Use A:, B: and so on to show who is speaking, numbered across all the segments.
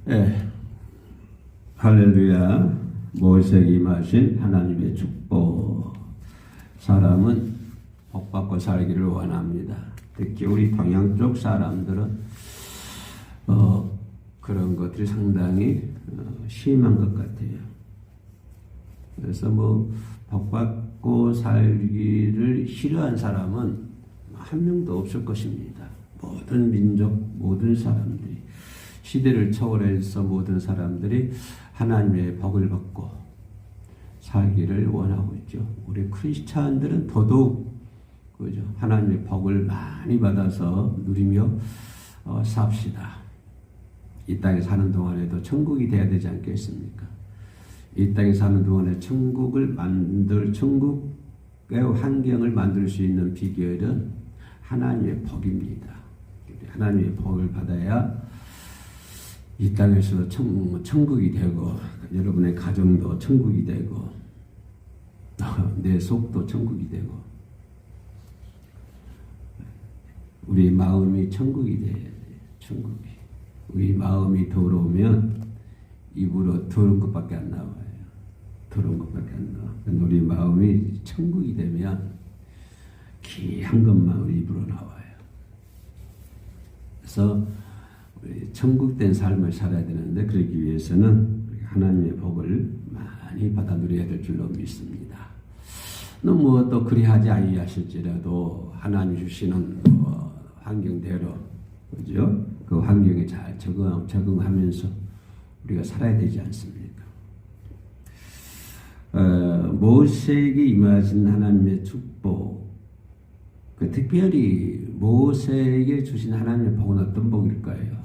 A: 네, 할렐루야. 모세에게 임하신 하나님의 축복. 사람은 복받고 살기를 원합니다. 특히 우리 동양 쪽 사람들은 그런 것들이 상당히 심한 것 같아요. 그래서 복받고 살기를 싫어한 사람은 한 명도 없을 것입니다. 모든 민족, 모든 사람들이, 시대를 초월해서 모든 사람들이 하나님의 복을 받고 살기를 원하고 있죠. 우리 크리스찬들은 더더욱 그죠. 하나님의 복을 많이 받아서 누리며 삽시다. 이 땅에 사는 동안에도 천국이 돼야 되지 않겠습니까? 이 땅에 사는 동안에 천국의 환경을 만들 수 있는 비결은 하나님의 복입니다. 하나님의 복을 받아야 이 땅에서 천국이 되고, 여러분의 가정도 천국이 되고, 내 속도 천국이 되고, 우리 마음이 천국이 돼야 돼요. 천국이. 우리 마음이 더러우면 입으로 더러운 것밖에 안 나와요. 더러운 것밖에 안 나와. 우리 마음이 천국이 되면 귀한 것만 우리 입으로 나와요. 그래서 천국된 삶을 살아야 되는데, 그러기 위해서는 하나님의 복을 많이 받아 누려야 될 줄로 믿습니다. 또 그리하지 아니하실지라도 하나님 주시는 환경대로, 그죠? 그 환경에 잘 적응하면서 우리가 살아야 되지 않습니까? 모세에게 임하신 하나님의 축복, 특별히 모세에게 주신 하나님의 복은 어떤 복일까요?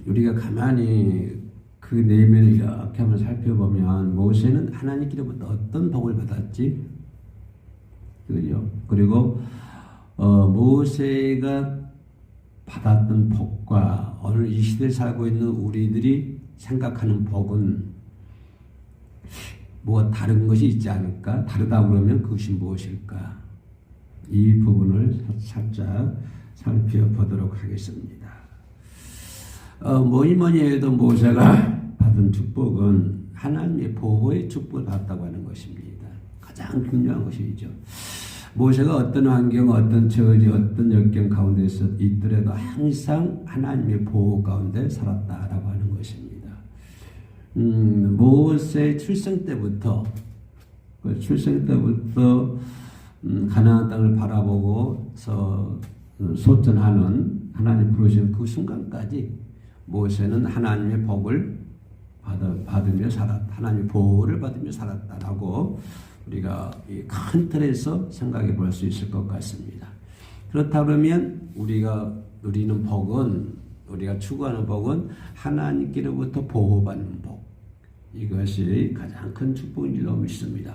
A: 우리가 가만히 그 내면을 이렇게 한번 살펴보면, 모세는 하나님께로부터 어떤 복을 받았지? 그죠? 그리고 모세가 받았던 복과 오늘 이 시대에 살고 있는 우리들이 생각하는 복은 뭐가 다른 것이 있지 않을까? 다르다 그러면 그것이 무엇일까? 이 부분을 살짝 살펴보도록 하겠습니다. 뭐니 해도 모세가 받은 축복은 하나님의 보호의 축복을 받았다고 하는 것입니다. 가장 중요한 것이죠. 모세가 어떤 환경, 어떤 처지, 어떤 역경 가운데서 있더라도 항상 하나님의 보호 가운데 살았다라고 하는 것입니다. 모세 출생 때부터 가나안 땅을 바라보고서 소전하는 하나님 부르신 그 순간까지 모세는 하나님의 복을 받으며 살았다. 하나님의 보호를 받으며 살았다라고 우리가 이 큰 틀에서 생각해 볼 수 있을 것 같습니다. 그렇다 그러면 우리가 누리는 복은, 우리가 추구하는 복은 하나님께로부터 보호받는 복. 이것이 가장 큰 축복인 줄로 믿습니다.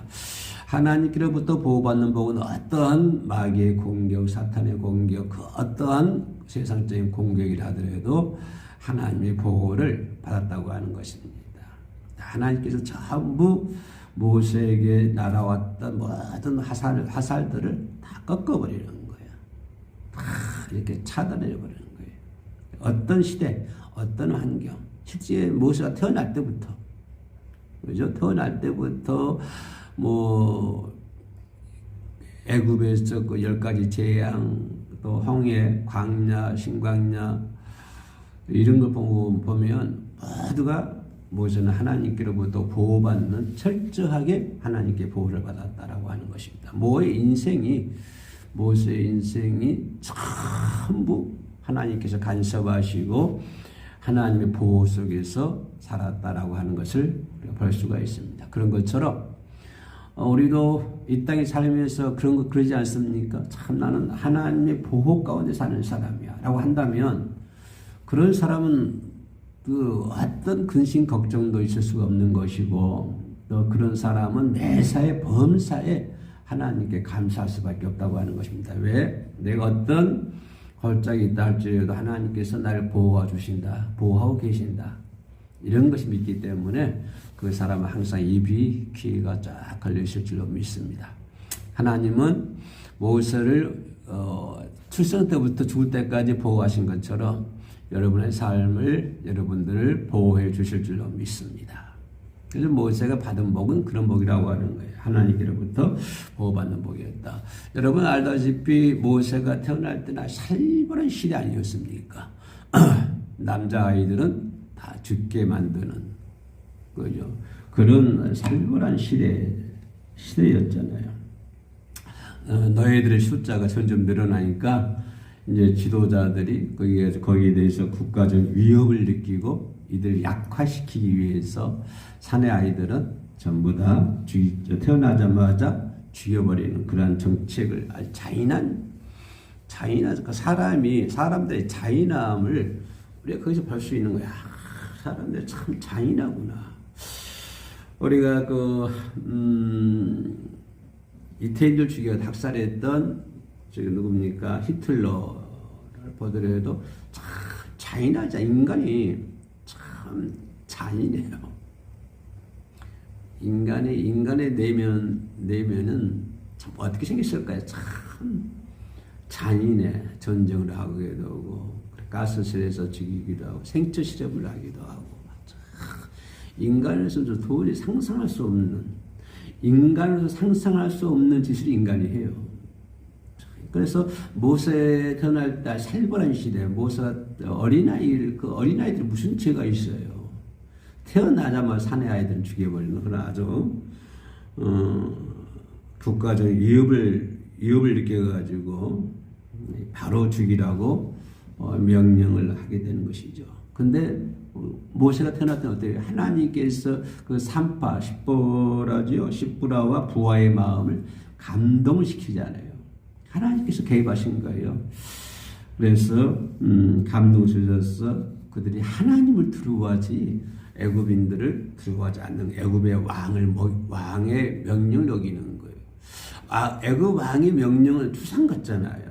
A: 하나님께로부터 보호받는 복은 어떤 마귀의 공격, 사탄의 공격, 그 어떠한 세상적인 공격이라 하더라도 하나님의 보호를 받았다고 하는 것입니다. 하나님께서 전부 모세에게 날아왔던 모든 화살들을 다 꺾어버리는 거예요. 다 이렇게 차단해버리는 거예요. 어떤 시대, 어떤 환경, 실제 모세가 태어날 때부터, 그죠? 태어날 때부터 애굽에서 그 10가지 재앙, 또 홍해, 광야, 신광야, 이런 걸 보면 모두가 모세는 하나님께로부터 보호받는, 철저하게 하나님께 보호를 받았다라고 하는 것입니다. 모세의 인생이 전부 하나님께서 간섭하시고 하나님의 보호 속에서 살았다라고 하는 것을 볼 수가 있습니다. 그런 것처럼 우리도 이 땅에 살면서 그러지 않습니까? 참 나는 하나님의 보호 가운데 사는 사람이야 라고 한다면, 그런 사람은 어떤 근심 걱정도 있을 수가 없는 것이고, 또 그런 사람은 매사에 범사에 하나님께 감사할 수밖에 없다고 하는 것입니다. 왜? 내가 어떤 걸작이 있다 할지라도 하나님께서 나를 보호해 주신다, 보호하고 계신다, 이런 것이 믿기 때문에 그 사람은 항상 귀가 쫙 걸려 있을 줄로 믿습니다. 하나님은 모세를 출생 때부터 죽을 때까지 보호하신 것처럼 여러분의 삶을 여러분들을 보호해 주실 줄로 믿습니다. 그래서 모세가 받은 복은 그런 복이라고 하는 거예요. 하나님께로부터 보호받는 복이었다. 여러분 알다시피 모세가 태어날 때나 살벌한 시대 아니었습니까? 남자아이들은 다 죽게 만드는 거죠. 그런 살벌한 시대였잖아요. 너희들의 숫자가 점점 늘어나니까 이제 지도자들이 거기에 대해서 국가적 위협을 느끼고 이들을 약화시키기 위해서 사내 아이들은 전부 다 태어나자마자 죽여버리는 그러한 정책을 잔인한 사람들의 잔인함을 우리가 거기서 볼 수 있는 거야. 사람들이 참 잔인하구나. 우리가 이태인들 죽여 학살했던 누굽니까? 히틀러를 보더라도 참 잔인하자. 인간이 참 잔인해요. 인간의 내면은 참 어떻게 생겼을까요? 참 잔인해. 전쟁을 하기도 하고 가스실에서 죽이기도 하고 생체 실험을 하기도 하고 인간에서도 도저히 상상할 수 없는 짓을 인간이 해요. 그래서 모세 태어날 때 살벌한 시대, 모세가 어린아이들이 무슨 죄가 있어요? 태어나자마자 사내 아이들은 죽여버리는 그런 아주 국가적 위협을 느껴가지고 바로 죽이라고 명령을 하게 되는 것이죠. 근데 모세가 태어날 때는 어때요? 하나님께서 그 산파, 십보라와 부하의 마음을 감동을 시키잖아요. 하나님께서 개입하신 거예요. 그래서 감동을 주셔서 그들이 하나님을 두려워하지 애굽인들을 두려워하지 않는 애굽의 왕의 명령을 어기는 거예요. 애굽 왕의 명령은 추상 같잖아요.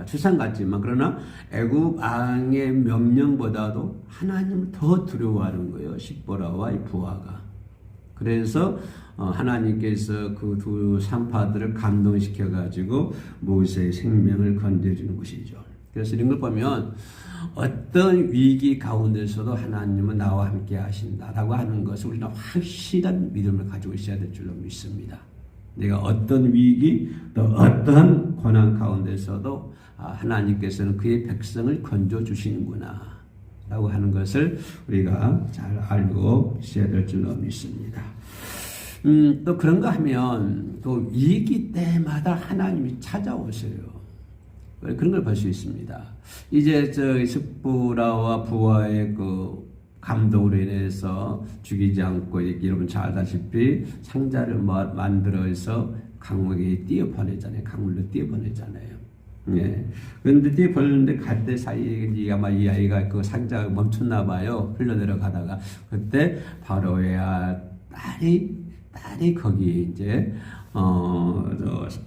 A: 추상 같지만 그러나 애굽 왕의 명령보다도 하나님을 더 두려워하는 거예요. 십보라와 이 부하가. 그래서 하나님께서 그 두 산파들을 감동시켜 가지고 모세의 생명을 건져주는 것이죠. 그래서 이런 걸 보면 어떤 위기 가운데서도 하나님은 나와 함께 하신다라고 하는 것을 우리는 확실한 믿음을 가지고 있어야 될 줄로 믿습니다. 내가 어떤 위기 또 어떤 고난 가운데서도 하나님께서는 그의 백성을 건져 주시는구나 라고 하는 것을 우리가 잘 알고 있어야 될 줄로 믿습니다. 또 그런가 하면 또 위기 때마다 하나님이 찾아오세요. 그런 걸 볼 수 있습니다. 이제 십보라와 부하의 그 감동으로 인해서 죽이지 않고 여러분 잘 알다시피 상자를 만들어서 강물에 띄어보내잖아요. 강물로 띄어보내잖아요. 예. 그런데 띄어보내는데 갈 때 사이에 아마 이 아이가 그 상자가 멈췄나 봐요. 흘러내려가다가 그때 바로의 딸이 거기에 이제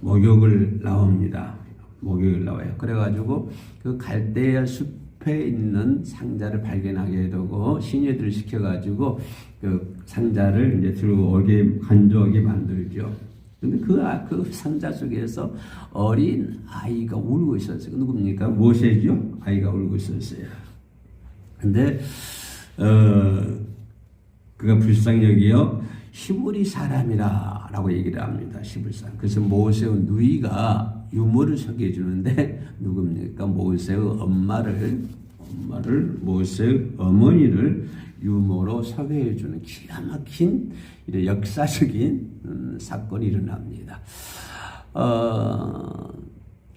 A: 목욕을 나옵니다. 목욕을 나와요. 그래가지고 그 갈대아 숲에 있는 상자를 발견하게 되고 시녀들을 시켜가지고 그 상자를 이제 들어오게 간주하게 만들죠. 근데 그 상자 속에서 어린 아이가 울고 있었어요. 누굽니까? 모세죠? 아이가 울고 있었어요. 근데 그가 불쌍히 여기요 히브리 사람이라 라고 얘기를 합니다. 히브리 사람. 그래서 모세의 누이가 유모를 소개해 주는데 누굽니까? 모세의 모세의 어머니를 유모로 소개해 주는 기가 막힌 역사적인 사건이 일어납니다.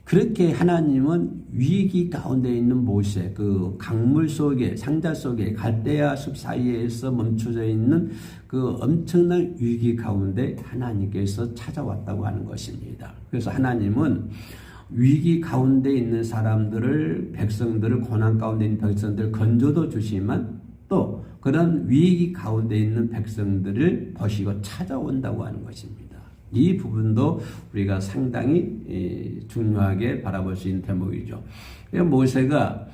A: 그렇게 하나님은 위기 가운데 있는 모세, 그 강물 속에, 상자 속에, 갈대아 숲 사이에서 멈춰져 있는 그 엄청난 위기 가운데 하나님께서 찾아왔다고 하는 것입니다. 그래서 하나님은 위기 가운데 있는 백성들을, 고난 가운데 있는 백성들을 건져도 주시지만 또 그런 위기 가운데 있는 백성들을 보시고 찾아온다고 하는 것입니다. 이 부분도 우리가 상당히 중요하게 바라볼 수 있는 대목이죠. 모세가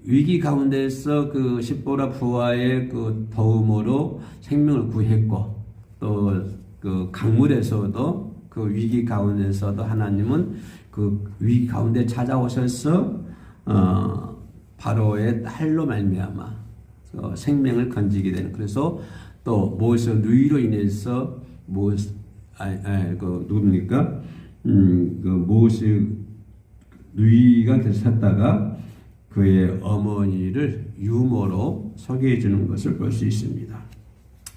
A: 위기 가운데서 그 십보라 부하의 그 도움으로 생명을 구했고 또 그 강물에서도 그 위기 가운데서도 하나님은 그 위기 가운데 찾아오셔서 바로의 딸로 말미암아 생명을 건지게 되는. 그래서 또 모세 누이로 인해서 누굽니까? 그 모세 누이가 되셨다가 그의 어머니를 유모로 소개해 주는 것을 볼 수 있습니다.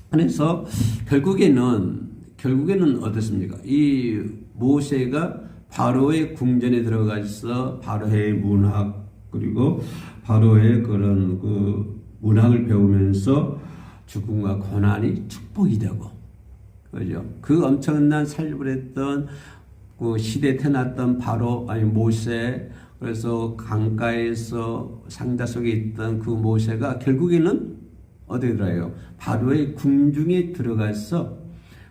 A: 그래서 결국에는 어떻습니까? 이 모세가 바로의 궁전에 들어가서 바로의 문학 그리고 바로의 그런 그 문학을 배우면서 죽음과 고난이 축복이 되고, 그죠? 그 엄청난 살림을 했던 그 시대에 태어났던 바로 모세, 그래서 강가에서 상자 속에 있던 그 모세가 결국에는 어디에 들어요? 바로의 궁중에 들어가서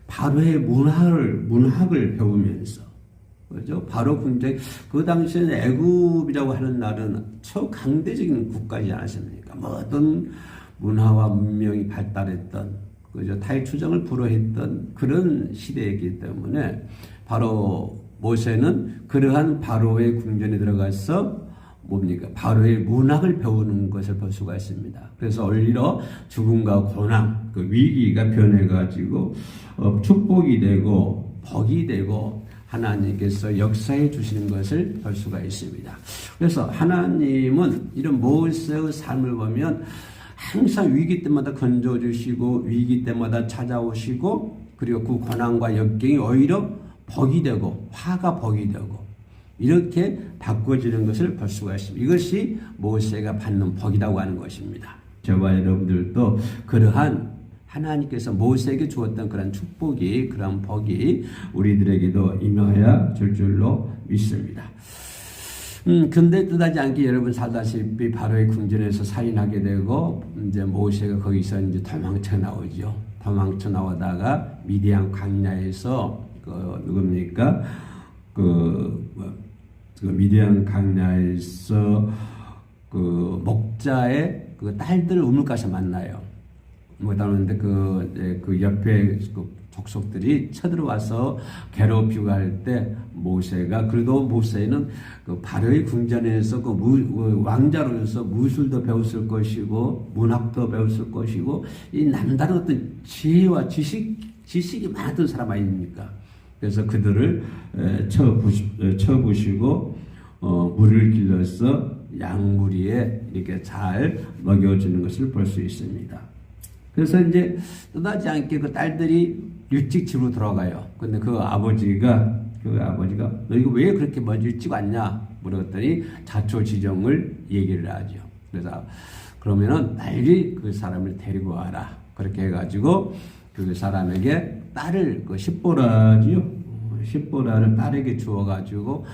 A: 바로의 문학을 배우면서, 그죠? 바로 궁전, 그 당시에는 애굽이라고 하는 나라는 초강대적인 국가이지 않았습니까? 모든 문화와 문명이 발달했던, 그죠? 타의추정을 불허했던 그런 시대이기 때문에 바로 모세는 그러한 바로의 궁전에 들어가서 뭡니까? 바로의 문학을 배우는 것을 볼 수가 있습니다. 그래서 오히려 죽음과 고난, 그 위기가 변해가지고 축복이 되고 복이 되고 하나님께서 역사해 주시는 것을 볼 수가 있습니다. 그래서 하나님은 이런 모세의 삶을 보면 항상 위기 때마다 건져주시고 위기 때마다 찾아오시고, 그리고 그 고난과 역경이 오히려 복이 되고 화가 복이 되고 이렇게 바꿔지는 것을 볼 수가 있습니다. 이것이 모세가 받는 복이라고 하는 것입니다. 저와 여러분들도 그러한 하나님께서 모세에게 주었던 그런 축복이, 그런 복이 우리들에게도 임하여 줄 줄로 믿습니다. 근데 뜻하지 않게 여러분 살다시피 바로의 궁전에서 살인하게 되고, 이제 모세가 거기서 이제 도망쳐 나오죠. 도망쳐 나오다가 미디안 광야에서 누굽니까? 미디안 광야에서 그 목자의 그 딸들 우물가에서 만나요. 그러는데 그 옆에 그 족속들이 쳐들어와서 괴롭히고 할 때 모세가, 그래도 모세는 그 바로의 궁전에서 그 왕자로서 무술도 배웠을 것이고 문학도 배웠을 것이고 이 남다른 어떤 지혜와 지식이 많았던 사람 아닙니까? 그래서 그들을 쳐부시고 물을 길러서 양무리에 이렇게 잘 먹여주는 것을 볼 수 있습니다. 그래서 이제 떠나지 않게 그 딸들이 일찍 집으로 돌아가요. 근데 그 아버지가 너 이거 왜 그렇게 먼저 일찍 왔냐 물었더니 자초지종을 얘기를 하죠. 그래서 그러면은 빨리 그 사람을 데리고 와라. 그렇게 해가지고 그 사람에게 딸을, 그 십보라지요. 십보라를 딸에게 주어가지고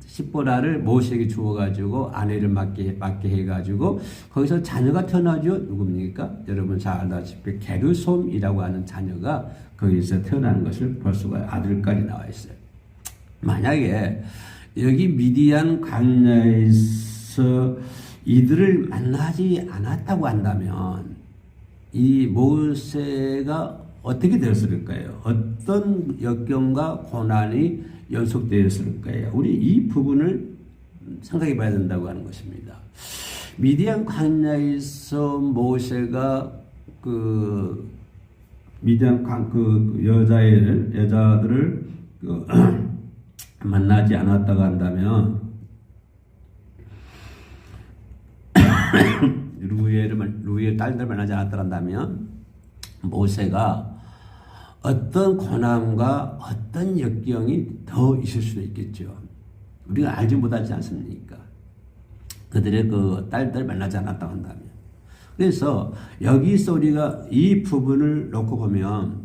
A: 십보라를 모세에게 주어가지고 아내를 맡게 해가지고 거기서 자녀가 태어나죠. 누굽니까? 여러분 잘 알다시피 게르솜이라고 하는 자녀가 거기서 태어나는 것을 볼 수가, 아들까지 나와 있어요. 만약에 여기 미디안 광야에서 이들을 만나지 않았다고 한다면 이 모세가 어떻게 되었을까요? 어떤 역경과 고난이 연속되었을까요? 우리 이 부분을 생각해 봐야 된다고 하는 것입니다. 미디안 광야에서 모세가 미디안 여자들을 만나지 않았다고 한다면 루이의 딸들 만나지 않았다고 한다면 모세가 어떤 고난과 어떤 역경이 더 있을 수도 있겠죠. 우리가 알지 못하지 않습니까? 그들의 그 딸들 만나지 않았다고 한다면. 그래서 여기서 우리가 이 부분을 놓고 보면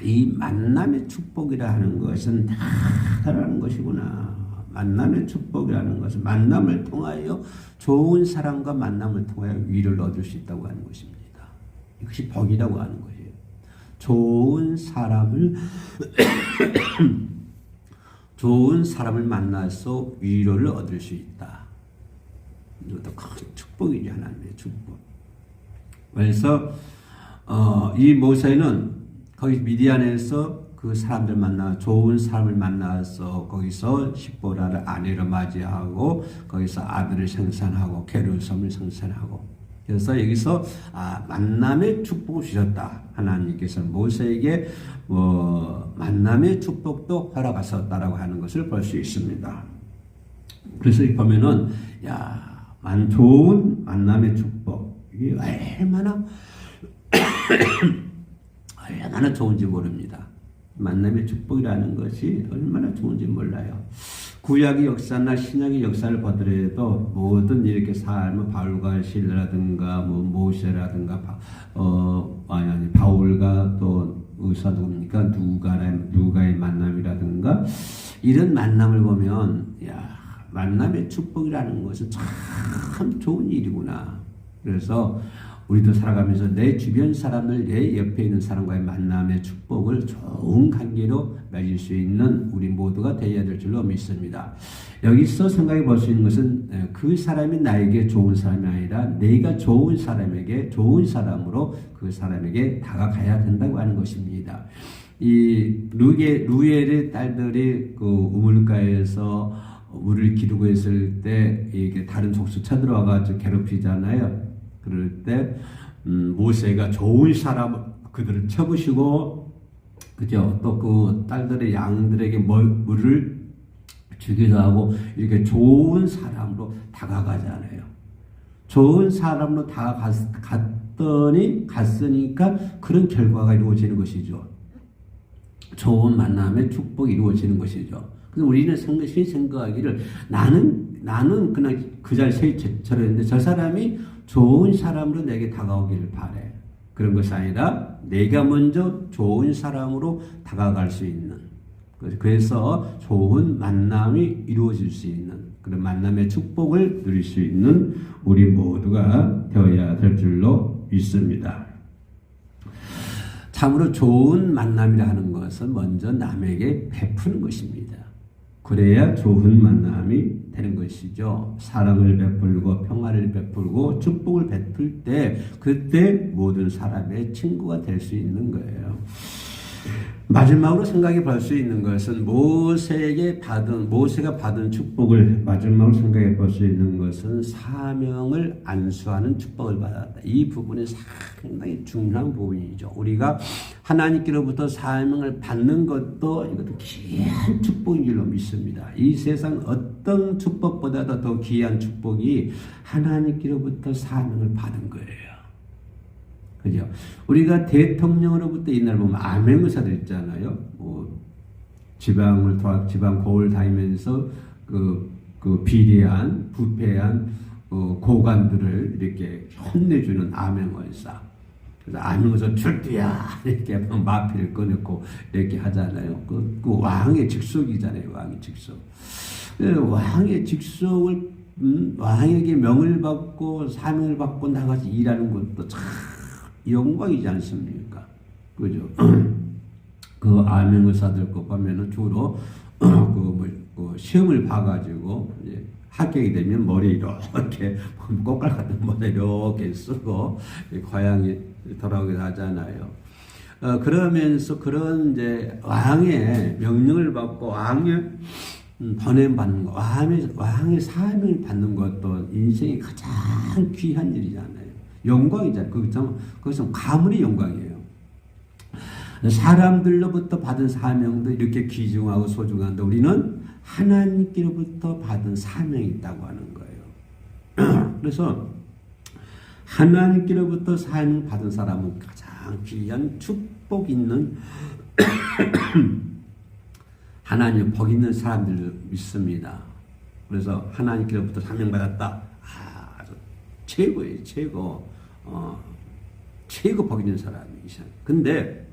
A: 이 만남의 축복이라 하는 것은 다라는 것이구나. 만남의 축복이라는 것은 만남을 통하여 좋은 사람과 만남을 통하여 위를 얻을 수 있다고 하는 것입니다. 이것이 복이라고 하는 것이에요. 좋은 사람을 만나서 위로를 얻을 수 있다. 이것도 큰 축복이죠. 하나님의 축복. 그래서 이 모세는 거기 미디안에서 그 사람들 만나 좋은 사람을 만나서 거기서 십보라를 아내로 맞이하고 거기서 아들을 생산하고 게르솜을 생산하고 그래서 여기서 만남의 축복을 주셨다. 하나님께서 모세에게 만남의 축복도 허락하셨다라고 하는 것을 볼 수 있습니다. 그래서 보면은 좋은 만남의 축복 이게 얼마나 좋은지 모릅니다. 만남의 축복이라는 것이 얼마나 좋은지 몰라요. 구약의 역사나 신약의 역사를 보더라도 모든 이렇게 삶은 바울과 실라라든가 모세라든가 바울과 또 의사 누굽니까 누가의 만남이라든가 이런 만남을 보면 만남의 축복이라는 것은 참 좋은 일이구나. 그래서 우리도 살아가면서 내 주변 사람들, 내 옆에 있는 사람과의 만남의 축복을 좋은 관계로 맺을 수 있는 우리 모두가 되어야 될 줄로 믿습니다. 여기서 생각해 볼 수 있는 것은 그 사람이 나에게 좋은 사람이 아니라 내가 좋은 사람에게 좋은 사람으로 그 사람에게 다가가야 된다고 하는 것입니다. 이 루엘의 딸들이 그 우물가에서 물을 기르고 있을 때 이게 다른 족수 쳐들어와가지고 괴롭히잖아요. 그럴 때 모세가 좋은 사람 그들을 쳐부시고 그죠? 또 그 딸들의 양들에게 물을 주기도 하고 이렇게 좋은 사람으로 다가가잖아요. 좋은 사람으로 갔으니까 그런 결과가 이루어지는 것이죠. 좋은 만남의 축복이 이루어지는 것이죠. 그래서 우리는 생각하기를 나는 그냥 그 자리에 처했는데 저 사람이 좋은 사람으로 내게 다가오기를 바래. 그런 것이 아니라 내가 먼저 좋은 사람으로 다가갈 수 있는 그래서 좋은 만남이 이루어질 수 있는 그런 만남의 축복을 누릴 수 있는 우리 모두가 되어야 될 줄로 믿습니다. 참으로 좋은 만남이라 하는 것은 먼저 남에게 베푸는 것입니다. 그래야 좋은 만남이 되는 것이죠. 사랑을 베풀고 평화를 베풀고 축복을 베풀 때 그때 모든 사람의 친구가 될 수 있는 거예요. 마지막으로 생각해 볼 수 있는 것은 모세가 받은 축복을 마지막으로 생각해 볼 수 있는 것은 사명을 안수하는 축복을 받았다. 이 부분이 상당히 중요한 부분이죠. 우리가 하나님께로부터 사명을 받는 것도 이것도 귀한 축복인 줄로 믿습니다. 이 세상 어떤 축복보다도 더 귀한 축복이 하나님께로부터 사명을 받은 거예요. 그죠? 우리가 대통령으로부터 옛날 보면 암행의사들 있잖아요. 지방 고을 다니면서 그 비리한, 부패한 고관들을 이렇게 혼내주는 암행의사. 그래서 암행의사 출두야! 이렇게 마피를 꺼내고 이렇게 하잖아요. 그 왕의 직속이잖아요. 왕의 직속. 왕의 직속을, 왕에게 명을 받고 사명을 받고 나가서 일하는 것도 참 영광이지 않습니까? 그죠? 그 암행의사들 거 보면은 주로 시험을 봐가지고 이제 합격이 되면 머리 이렇게 꽃갈 같은 머리 이렇게 쓰고 고향에 돌아오게 하잖아요. 그러면서 그런 이제 왕의 명령을 받고 왕의 번외 받는 거, 왕의 사명을 받는 것도 인생의 가장 귀한 일이잖아요. 영광이잖아요. 그것은 가문의 영광이에요. 사람들로부터 받은 사명도 이렇게 귀중하고 소중한데 우리는 하나님께로부터 받은 사명이 있다고 하는 거예요. 그래서 하나님께로부터 사명 받은 사람은 가장 귀한 축복 있는 하나님 복 있는 사람들을 믿습니다. 그래서 하나님께로부터 사명 받았다. 아주 최고예요. 최고 복 있는 사람이죠. 근데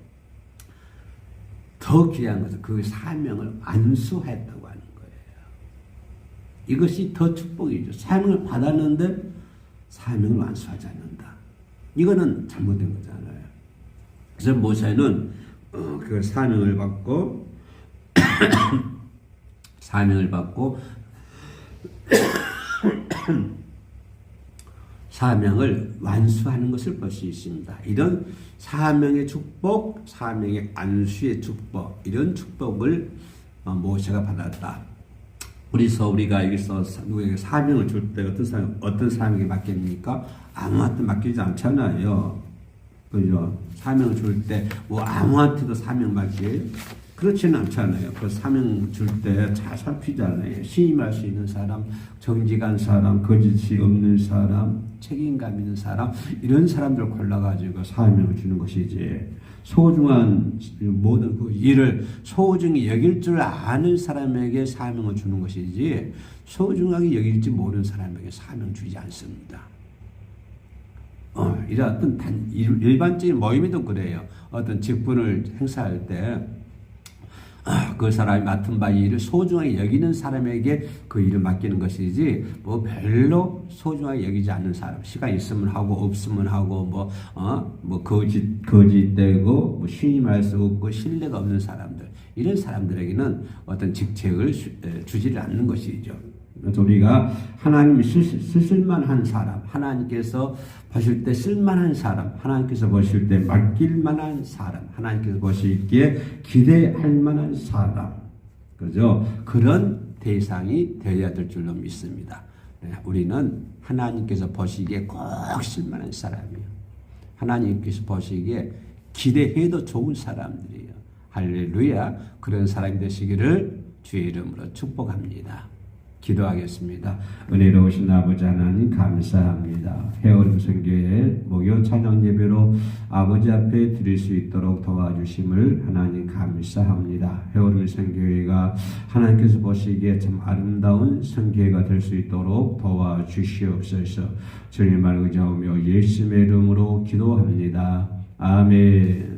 A: 더 귀한 것은 그 사명을 안수했다고 하는 거예요. 이것이 더 축복이죠. 사명을 받았는데 사명을 안수하지 않는다. 이거는 잘못된 거잖아요. 그래서 모세는 그 사명을 받고 사명을 완수하는 것을 볼 수 있습니다. 이런 사명의 축복, 사명의 안수의 축복, 이런 축복을 모세가 받았다. 우리가 여기서 누구에게 사명을 줄 때 어떤 사명이 맡깁니까? 아무한테 맡기지 않잖아요. 그죠? 사명을 줄 때 뭐 아무한테도 사명 맡길 그렇지는 않잖아요. 그 사명 줄 때 잘 살피잖아요. 신임할 수 있는 사람, 정직한 사람, 거짓이 없는 사람, 책임감 있는 사람, 이런 사람들 골라가지고 사명을 주는 것이지. 소중한 모든 그 일을 소중히 여길 줄 아는 사람에게 사명을 주는 것이지, 소중하게 여길지 모르는 사람에게 사명 주지 않습니다. 이런 어떤 일반적인 모임에도 그래요. 어떤 직분을 행사할 때, 그 사람이 맡은 바 일을 소중하게 여기는 사람에게 그 일을 맡기는 것이지, 뭐 별로 소중하게 여기지 않는 사람, 시간 있으면 하고 없으면 하고 뭐 거짓되고 뭐 신임할 수 없고 신뢰가 없는 사람들, 이런 사람들에게는 어떤 직책을 주지를 않는 것이죠. 우리가 하나님이 쓸만한 사람, 하나님께서 보실 때 쓸만한 사람, 하나님께서 보실 때 맡길 만한 사람, 하나님께서 보시기에 기대할 만한 사람, 그죠? 그런 대상이 되어야 될 줄로 믿습니다. 우리는 하나님께서 보시기에 꼭 쓸만한 사람이에요. 하나님께서 보시기에 기대해도 좋은 사람들이에요. 할렐루야. 그런 사람이 되시기를 주의 이름으로 축복합니다. 기도하겠습니다. 은혜로우신 아버지 하나님 감사합니다. 해오름 선교회 목요 찬양 예배로 아버지 앞에 드릴 수 있도록 도와주심을 하나님 감사합니다. 해오름 선교회가 하나님께서 보시기에 참 아름다운 선교회가 될 수 있도록 도와주시옵소서. 주님을 의지하며 예수님의 이름으로 기도합니다. 아멘.